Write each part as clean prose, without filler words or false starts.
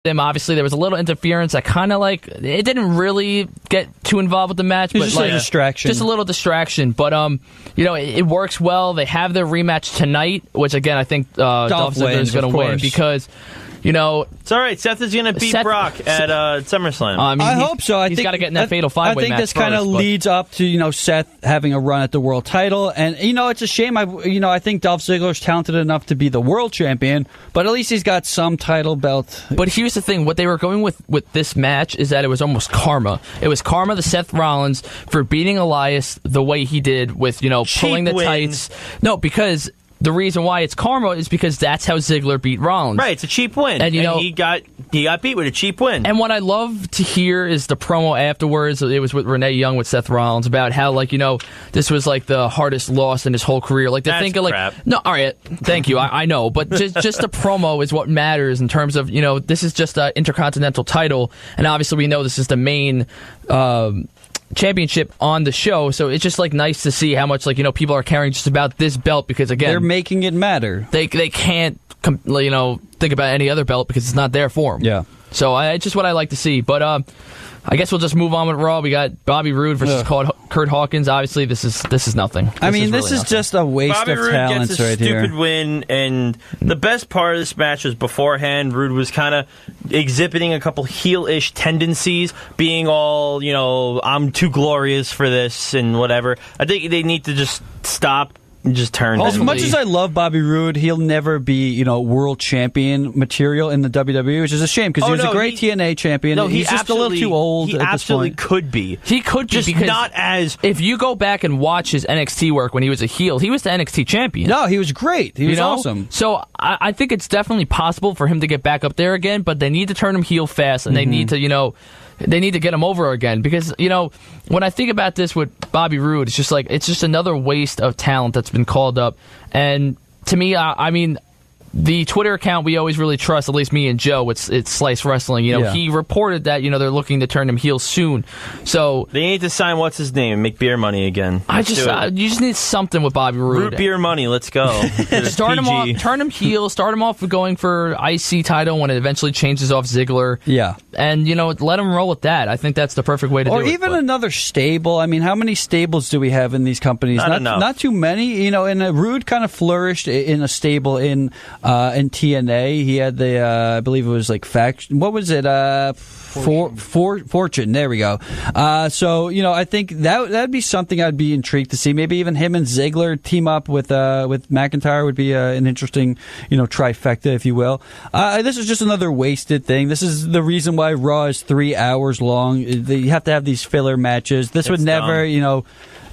him. Obviously, there was a little interference that kind of like it didn't really get too involved with the match, but just like a distraction, just a little distraction. But it works well. They have their rematch tonight, which again I think Dolph Ziggler is going to win because. It's all right. Seth is going to beat Brock at SummerSlam. I hope so. He's got to get in that fatal 5-way match. I think this kind of leads up to Seth having a run at the world title, and it's a shame. I think Dolph Ziggler is talented enough to be the world champion, but at least he's got some title belt. But here's the thing: what they were going with this match is that it was almost karma. It was karma to Seth Rollins for beating Elias the way he did with pulling the tights. No, because. The reason why it's karma is because that's how Ziggler beat Rollins. Right, it's a cheap win. And he got beat with a cheap win. And what I love to hear is the promo afterwards. It was with Renee Young with Seth Rollins about how this was like the hardest loss in his whole career. Like that's crap. No, all right, thank you. I know, but just the promo is what matters in terms of this is just an Intercontinental title, and obviously we know this is the main. Championship on the show, so it's just nice to see how much people are caring just about this belt because again they're making it matter. They can't think about any other belt because it's not there for them. Yeah. So it's just what I like to see. But I guess we'll just move on with Raw. We got Bobby Roode versus Kurt Hawkins. Obviously, this is nothing. This is just a waste Bobby of Roode talents gets a right here. Stupid win, and the best part of this match was beforehand. Roode was kind of exhibiting a couple heel-ish tendencies, being all I'm too glorious for this and whatever. I think they need to just stop. Just turn. As much as I love Bobby Roode, he'll never be world champion material in the WWE, which is a shame because he was a great TNA champion. No, he's just a little too old. He absolutely could be. He could be, just because not as. If you go back and watch his NXT work when he was a heel, he was the NXT champion. No, he was great. He was awesome. So I think it's definitely possible for him to get back up there again, but they need to turn him heel fast, and they need to They need to get him over again because, when I think about this with Bobby Roode, it's just another waste of talent that's been called up. And to me, I mean, the Twitter account we always really trust, at least me and Joe, it's Slice Wrestling. He reported that they're looking to turn him heel soon. So they need to sign what's his name, make beer money again. You just need something with Bobby Roode. Root beer money, let's go. Start him off, turn him heel, start him off with going for IC title when it eventually changes off Ziggler. Yeah, and let him roll with that. I think that's the perfect way to do it. Or even another stable. I mean, how many stables do we have in these companies? Not too many. And Roode kind of flourished in a stable in TNA. He had the I believe it was faction. What was it? Fortune. There we go. So I think that'd be something I'd be intrigued to see. Maybe even him and Ziggler team up with McIntyre would be an interesting trifecta, if you will. This is just another wasted thing. This is the reason why Raw is 3 hours long. You have to have these filler matches. This would never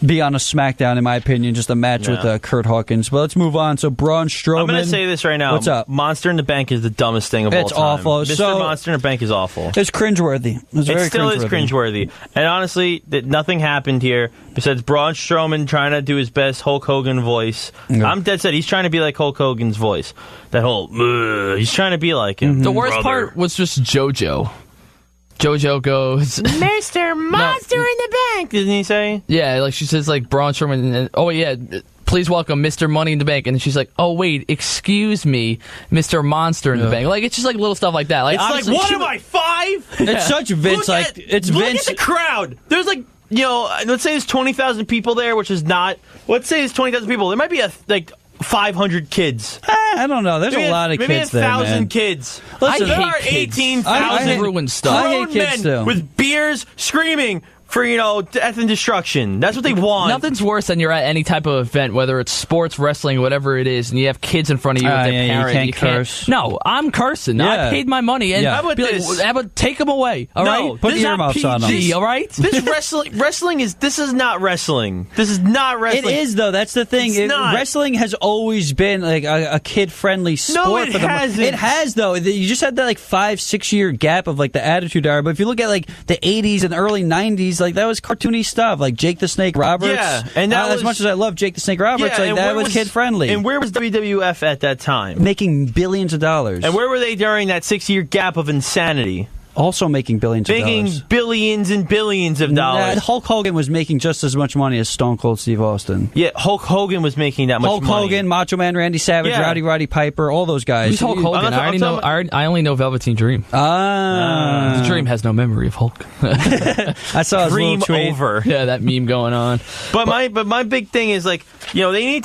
be on a SmackDown, in my opinion, just a match with Kurt Hawkins. But let's move on. So Braun Strowman. I'm going to say this right now. What's up? Monster in the Bank is the dumbest thing of all time. It's awful. Mr. Monster in the Bank is awful. It's cringeworthy. It still is cringeworthy. And honestly, nothing happened here besides Braun Strowman trying to do his best Hulk Hogan voice. Yeah. I'm dead set. He's trying to be like Hulk Hogan's voice. That whole, he's trying to be like him. Mm-hmm. The worst part was just JoJo. JoJo goes, Mr. Monster in the Bank, didn't he say? Yeah, she says Braun Strowman, oh yeah, please welcome Mr. Money in the Bank, and then she's like, oh wait, excuse me, Mr. Monster in the Bank. It's just little stuff like that. It's what am I, 5? It's such Vince, look at the crowd. There's let's say there's 20,000 people there, which is not, let's say there's 20,000 people. There might be 500 kids. I don't know. There's a lot of kids there, man. Maybe 1,000 kids. Listen, there are 18,000 ruined stuff. I hate kids too. With beers screaming for, death and destruction. That's what they want. Nothing's worse than you're at any type of event, whether it's sports, wrestling, whatever it is, and you have kids in front of you with their parent. You can't curse. No, I'm cursing. I paid my money. And how about this? How about take them away, all right? Put earmuffs on them. All right? This this is not wrestling. This is not wrestling. It is, though. That's the thing. It's not. Wrestling has always been a kid-friendly sport. No, it hasn't. It has, though. You just had that 5-6 year gap of the Attitude Era. But if you look at the 80s and early 90s, that was cartoony stuff, like Jake the Snake Roberts. Yeah, and as much as I love Jake the Snake Roberts, that was kid-friendly. And where was WWF at that time? Making billions of dollars. And where were they during that 6-year gap of insanity? also making billions of dollars. Making billions and billions of dollars. Hulk Hogan was making just as much money as Stone Cold Steve Austin. Yeah, Hulk Hogan was making that much money. Hulk Hogan, Macho Man Randy Savage, Roddy Piper, all those guys. Who's Hulk Hogan? I only know Velveteen Dream. The Dream has no memory of Hulk. I saw his Dream little tweet. over. Yeah, that meme going on. But my big thing is, like, you know, they need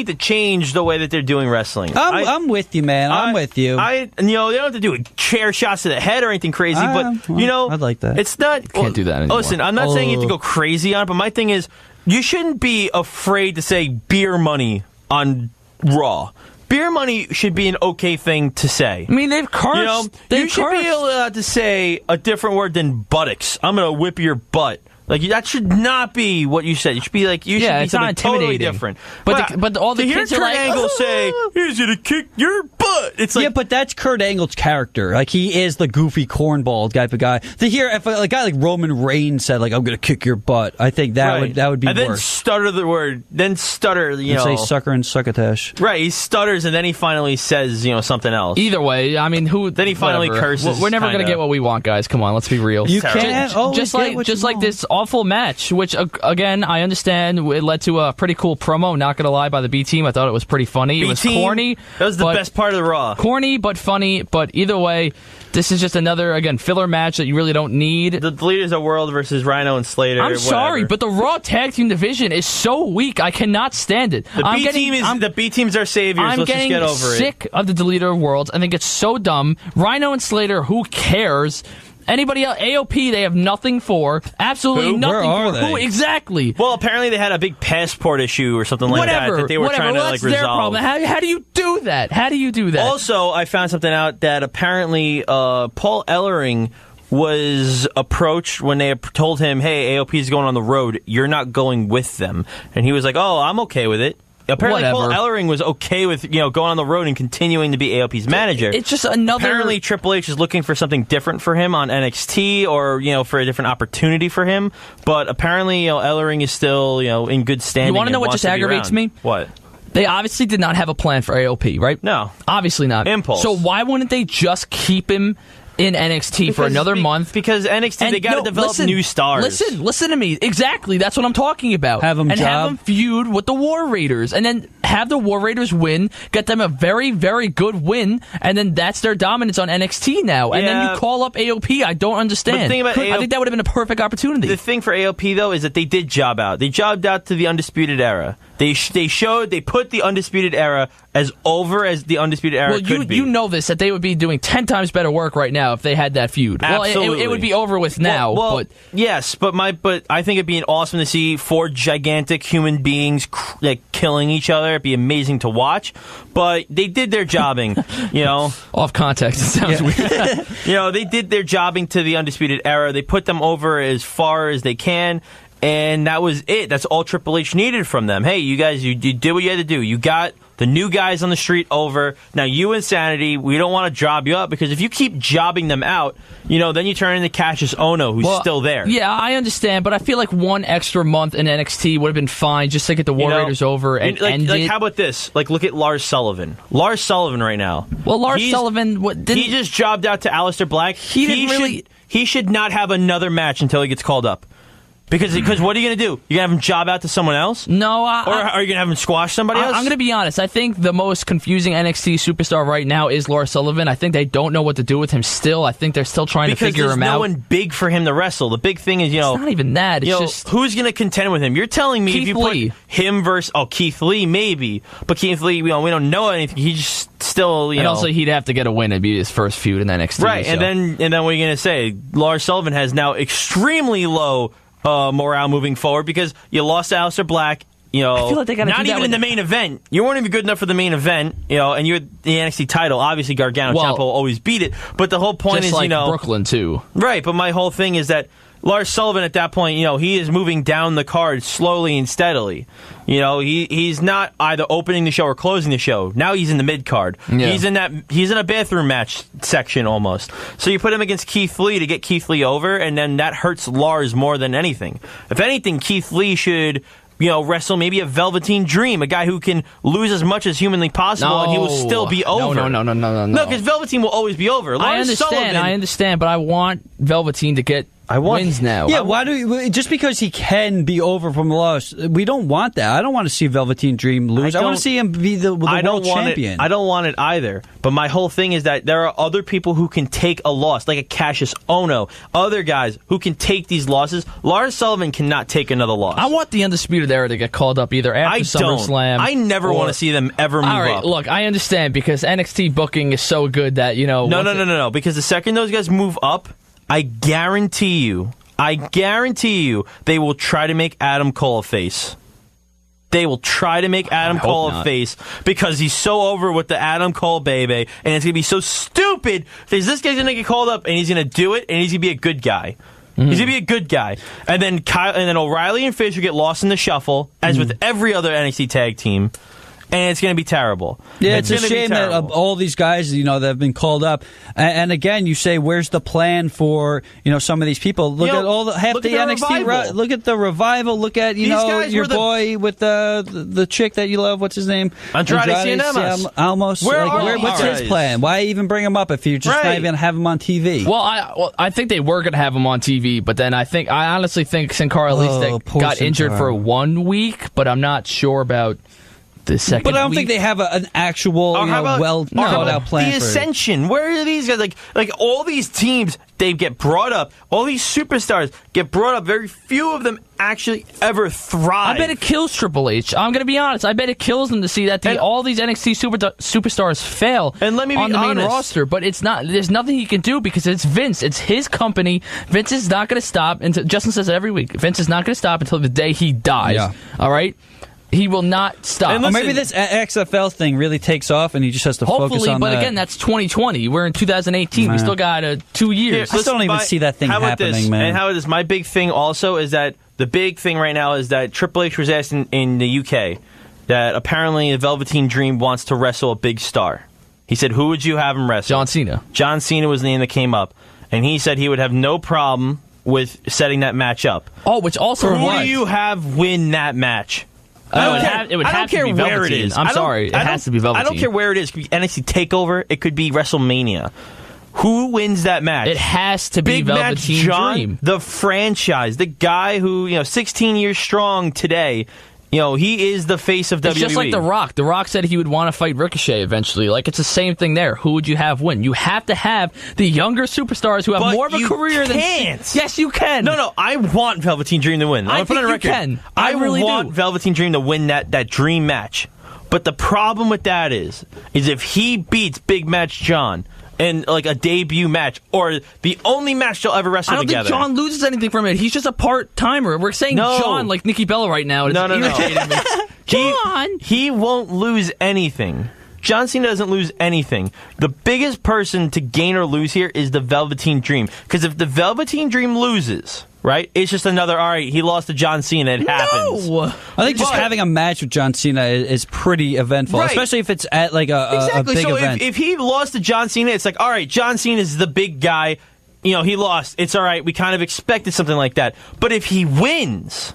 to change the way that they're doing wrestling. I'm with you, man. I'm with you. You know, they don't have to do chair shots to the head or anything crazy, but you know, I'd like that. It's not. Can't do that anymore. Listen, I'm not saying you have to go crazy on it, but my thing is, you shouldn't be afraid to say beer money on Raw. Beer money should be an okay thing to say. I mean, they've cursed. You know, you should be allowed to say a different word than buttocks. I'm gonna whip your butt. Like, that should not be what you said. It should be like, you should be something totally different. But all the kids are like, Angle say, he's gonna kick your butt. It's like, yeah, but that's Kurt Angle's character. Like, he is the goofy cornball type of guy. To hear if a guy like Roman Reigns said, like, I'm gonna kick your butt, I think that would be and worse. then stutter the word, you know. Say sucker and succotash. Right, he stutters and then he finally says, you know, something else. Either way, I mean, Then he finally curses. We're never gonna get what we want, guys. Come on, let's be real. You can't just like this awful match, which again I understand it led to a pretty cool promo. Not gonna lie, by the B team, I thought it was pretty funny. It was corny. That was the best part of the Raw. Corny but funny. But either way, this is just another filler match that you really don't need. The Leaders of World versus Rhino and Slater. I'm sorry, but the Raw tag team division is so weak. I cannot stand it. The B team's our saviors. Let's just get over it. I'm getting sick of the Deleter of Worlds. I think it's so dumb. Rhino and Slater, who cares? Anybody else? AOP, they have nothing for. Absolutely nothing Where are for. they? Who exactly? Well, apparently they had a big passport issue or something like that they were trying to that's their resolve. problem. How do you do that? How do you do that? Also, I found something out that apparently Paul Ellering was approached when they told him, hey, AOP is going on the road. You're not going with them. And he was like, oh, I'm okay with it. Apparently, Paul Ellering was okay with going on the road and continuing to be AOP's manager. It's just another. Apparently, Triple H is looking for something different for him on NXT, or for a different opportunity for him. But apparently, Ellering is still in good standing. You want to know what just aggravates me? What? They obviously did not have a plan for AOP, right? No, obviously not. Impulse. So why wouldn't they just keep him in NXT for another month? Because NXT, they got to develop new stars. Listen to me. Exactly. That's what I'm talking about. Have them feud with the War Raiders, and then have the War Raiders win, get them a very, very good win, and then that's their dominance on NXT now. And then you call up AOP. I don't understand. But the thing about I think that would have been a perfect opportunity. The thing for AOP, though, is that they did job out. They jobbed out to the Undisputed Era. They put the Undisputed Era as over as the Undisputed Era could be. You know this, that they would be doing 10 times better work right now if they had that feud. Absolutely. Well, it would be over with now. But yes, but I think it'd be awesome to see four gigantic human beings killing each other. It'd be amazing to watch. But they did their jobbing, Off context, it sounds weird. They did their jobbing to the Undisputed Era. They put them over as far as they can. And that was it. That's all Triple H needed from them. Hey, you guys, you did what you had to do. You got the new guys on the street over. Now, you Insanity, we don't want to job you up, because if you keep jobbing them out, then you turn into Cassius Ohno, who's still there. Yeah, I understand, but I feel like one extra month in NXT would have been fine just to get the War Raiders over and end it. How about this? Look at Lars Sullivan. Lars Sullivan right now. Well, Sullivan he just jobbed out to Aleister Black. He should not have another match until he gets called up. Because what are you going to do? You're going to have him job out to someone else? No. Or are you going to have him squash somebody else? I'm going to be honest. I think the most confusing NXT superstar right now is Lars Sullivan. I think they don't know what to do with him still. I think they're still trying to figure him out. Because there's no one big for him to wrestle. The big thing is, it's not even that. It's just... Who's going to contend with him? You're telling me Keith if you Lee. put him versus... Oh, Keith Lee, maybe. But Keith Lee, we don't know anything. He's just still, And also, he'd have to get a win. It'd be his first feud in NXT. Right, so. and then what are you going to say? Lars Sullivan has now extremely low... morale moving forward, because you lost to Aleister Black. I feel like they gotta not even in the main event. You weren't even good enough for the main event. And you had the NXT title. Obviously, Gargano Ciampa will always beat it. But the whole point just is, like Brooklyn too. Right. But my whole thing is that Lars Sullivan at that point, he is moving down the card slowly and steadily. He's not either opening the show or closing the show. Now he's in the mid card. Yeah. He's in a bathroom match section almost. So you put him against Keith Lee to get Keith Lee over, and then that hurts Lars more than anything. If anything, Keith Lee should wrestle maybe a Velveteen Dream, a guy who can lose as much as humanly possible and he will still be over. No. No, because Velveteen will always be over. I understand, but I want Velveteen to get wins now. Yeah, why do we, just because he can be over from the loss, we don't want that. I don't want to see Velveteen Dream lose. I want to see him be the world champion. I don't want it either. But my whole thing is that there are other people who can take a loss, like a Cassius Ohno, other guys who can take these losses. Lars Sullivan cannot take another loss. I want the Undisputed Era to get called up either after SummerSlam. I never want to see them ever move up. Look, I understand because NXT booking is so good that, No. Because the second those guys move up, I guarantee you, they will try to make Adam Cole a face. They will try to make Adam Cole a face because he's so over with the Adam Cole baby, and it's going to be so stupid because this guy's going to get called up, and he's going to do it, and he's going to be a good guy. He's going to be a good guy. And then O'Reilly and Fish will get lost in the shuffle, as with every other NXT tag team. And it's going to be terrible. Yeah, it's a shame that all these guys, that have been called up. And again, you say, where's the plan for, some of these people? Look at half the NXT. Look at the Revival. Look at, your boy with the chick that you love. What's his name? Andrade Cien Almost. What's his plan? Why even bring him up if you just not even have him on TV? Well, I think they were going to have him on TV, but then I honestly think Sin Cara got injured for 1 week, but I'm not sure about the second But I don't week. think they have an actual, well thought out plan. The Ascension. Where are these guys? Like all these teams, they get brought up. All these superstars get brought up. Very few of them actually ever thrive. I bet it kills Triple H. I'm going to be honest. I bet it kills them to see that all these NXT superstars fail on the main roster. But it's not. There's nothing he can do because it's Vince. It's his company. Vince is not going to stop until Justin says it every week. Vince is not going to stop until the day he dies. Yeah. All right. He will not stop. Or maybe this XFL thing really takes off and he just has to focus on that. But again, that's 2020. We're in 2018. We still got 2 years. I still don't even see that thing happening, man. And how is this? My big thing also is that the big thing right now is that Triple H was asked in the UK that apparently the Velveteen Dream wants to wrestle a big star. He said, who would you have him wrestle? John Cena. John Cena was the name that came up. And he said he would have no problem with setting that match up. Oh, which also Who do you have win that match? It would have to be Velveteen. It is. I'm sorry. It has to be Velveteen. I don't care where it is. It could be NXT TakeOver. It could be WrestleMania. Who wins that match? It has to be Big Velveteen Match John, Dream. the franchise, the guy who 16 years strong today. He is the face of WWE. It's just like The Rock. The Rock said he would want to fight Ricochet eventually. Like, it's the same thing there. Who would you have win? You have to have the younger superstars who have more of a career than... Yes, you can. No. I want Velveteen Dream to win. I think you can. I really want Velveteen Dream to win that dream match. But the problem with that is if he beats Big Match John in like a debut match or the only match they'll ever wrestle together. I don't think John loses anything from it. He's just a part-timer. We're saying John like Nikki Bella right now. No. Me. John! He won't lose anything. John Cena doesn't lose anything. The biggest person to gain or lose here is the Velveteen Dream. Because if the Velveteen Dream loses... Right? It's just another, all right, he lost to John Cena. It happens. No! I think just having a match with John Cena is pretty eventful, especially if it's at like a big event. If he lost to John Cena, it's like, all right, John Cena is the big guy. He lost. It's all right. We kind of expected something like that. But if he wins,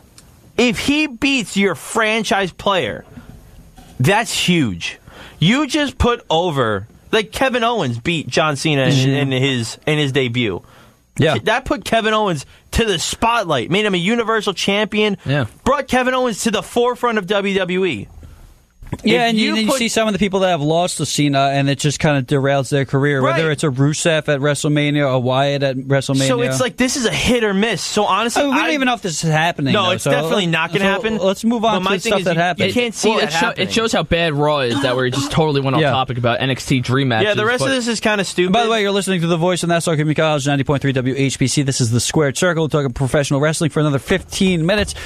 if he beats your franchise player, that's huge. You just put over, like Kevin Owens beat John Cena in his debut. Yeah. That put Kevin Owens to the spotlight, made him a Universal Champion, brought Kevin Owens to the forefront of WWE. Yeah, and you see some of the people that have lost to Cena, and it just kind of derails their career, whether it's a Rusev at WrestleMania or a Wyatt at WrestleMania. So it's like this is a hit or miss. So honestly, we don't even know if this is happening. No, it's definitely not going to happen. Let's move on to stuff that happens. You can't see that happening. It shows how bad Raw is that we just totally went off topic about NXT Dream matches. Yeah, the rest of this is kind of stupid. By the way, you're listening to The Voice, and that's Talking College, 90.3 WHPC. This is The Squared Circle. We're talking professional wrestling for another 15 minutes.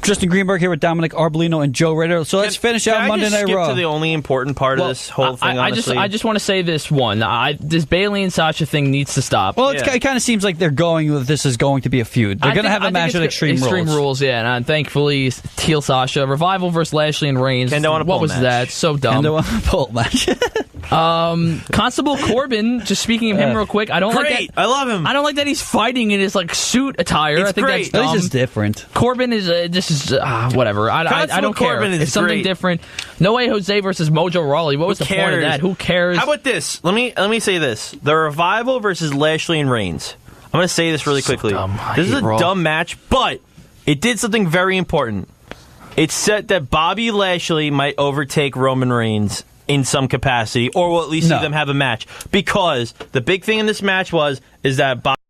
Justin Greenberg here with Dominic Arbolino and Joe Ritter. So let's finish out Monday Night Raw. To the only important part of this whole thing, honestly. I just want to say this one. This Bayley and Sasha thing needs to stop. Well, it kind of seems like they're going with this is going to be a feud. They're going to have a match at Extreme Rules. Yeah, and thankfully, Teal Sasha. Revival versus Lashley and Reigns. What was that? So dumb. Kendo on a pole match. Constable Corbin, just speaking of him real quick, I don't like Great. that. I love him. I don't like that he's fighting in his like suit attire. It's I think great. that's dumb. At least it's different. Corbin is whatever. I don't care. Corbin is it's something great. different. No Way Jose versus Mojo Rawley. What was the point of that? Who cares? How about this? Let me say this: the Revival versus Lashley and Reigns. I'm going to say this really quickly. dumb. This is a Raw. dumb match, but it did something very important. It said that Bobby Lashley might overtake Roman Reigns in some capacity, or we'll at least see them have a match. Because the big thing in this match is that Bobby